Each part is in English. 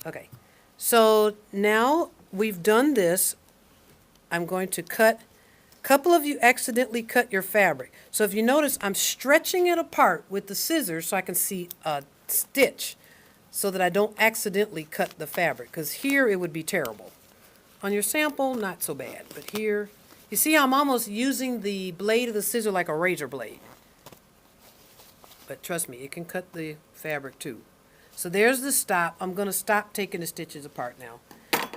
Okay, so now we've done this. I'm going to cut. A couple of you accidentally cut your fabric. So if you notice, I'm stretching it apart with the scissors so I can see a stitch so that I don't accidentally cut the fabric, because here it would be terrible. On your sample, not so bad, but here, you see how I'm almost using the blade of the scissor like a razor blade. But trust me, it can cut the fabric too. So there's the stop. I'm going to stop taking the stitches apart now.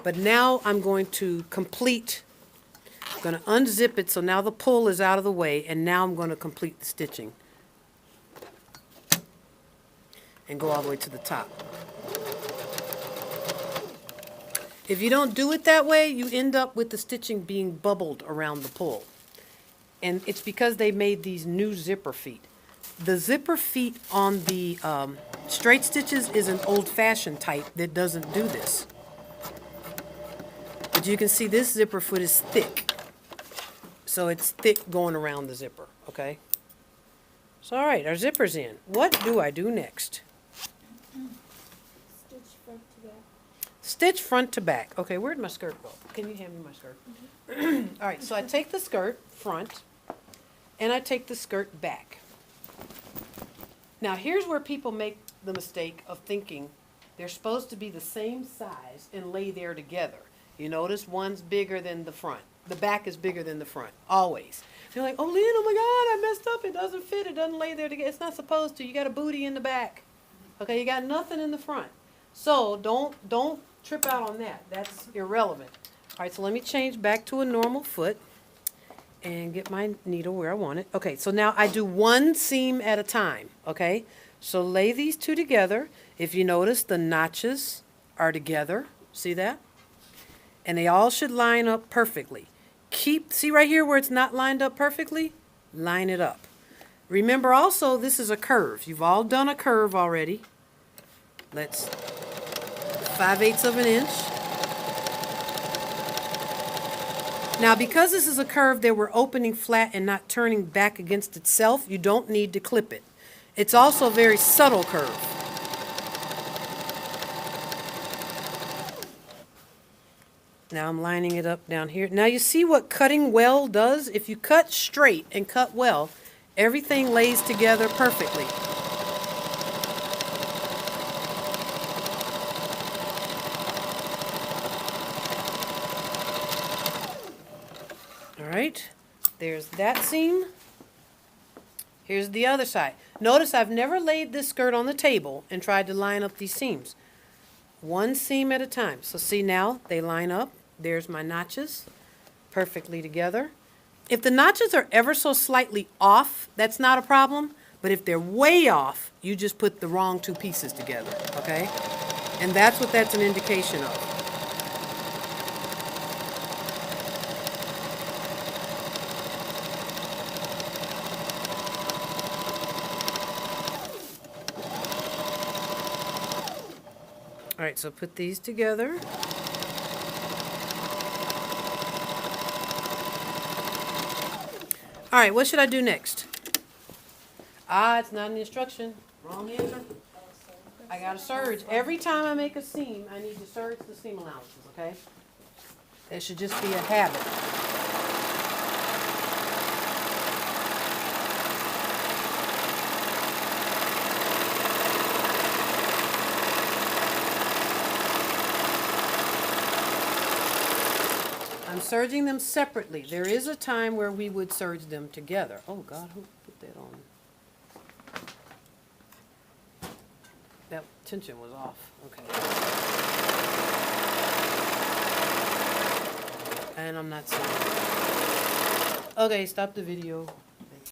But now I'm going to complete, I'm going to unzip it so now the pull is out of the way, and now I'm going to complete the stitching. And go all the way to the top. If you don't do it that way, you end up with the stitching being bubbled around the pull. And it's because they made these new zipper feet. The zipper feet on the straight stitches is an old-fashioned type that doesn't do this. But you can see this zipper foot is thick. So it's thick going around the zipper, okay? So all right, our zipper's in. What do I do next? Stitch front to back. Stitch front to back. Okay, where'd my skirt go? Can you hand me my skirt? All right, so I take the skirt front, and I take the skirt back. Now, here's where people make the mistake of thinking they're supposed to be the same size and lay there together. You notice one's bigger than the front. The back is bigger than the front, always. They're like, oh, Lynn, oh my God, I messed up. It doesn't fit. It doesn't lay there together. It's not supposed to. You got a booty in the back. Okay, you got nothing in the front. So don't trip out on that. That's irrelevant. All right, so let me change back to a normal foot and get my needle where I want it. Okay, so now I do one seam at a time, okay? So lay these two together. If you notice, the notches are together. See that? And they all should line up perfectly. See right here where it's not lined up perfectly? Line it up. Remember also, this is a curve. You've all done a curve already. Let's 5/8 of an inch. Now, because this is a curve that we're opening flat and not turning back against itself, you don't need to clip it. It's also a very subtle curve. Now I'm lining it up down here. Now you see what cutting well does? If you cut straight and cut well, everything lays together perfectly. All right, there's that seam. Here's the other side. Notice I've never laid this skirt on the table and tried to line up these seams. One seam at a time. So see now, they line up. There's my notches, perfectly together. If the notches are ever so slightly off, that's not a problem. But if they're way off, you just put the wrong two pieces together, okay? And that's what that's an indication of. All right, so put these together. All right, what should I do next? It's not an instruction. Wrong answer. I got to serge. Every time I make a seam, I need to serge the seam allowances, okay? It should just be a habit. I'm serging them separately. There is a time where we would serge them together. Oh God, who put that on? That tension was off. Okay. And I'm not seeing it. Okay, stop the video.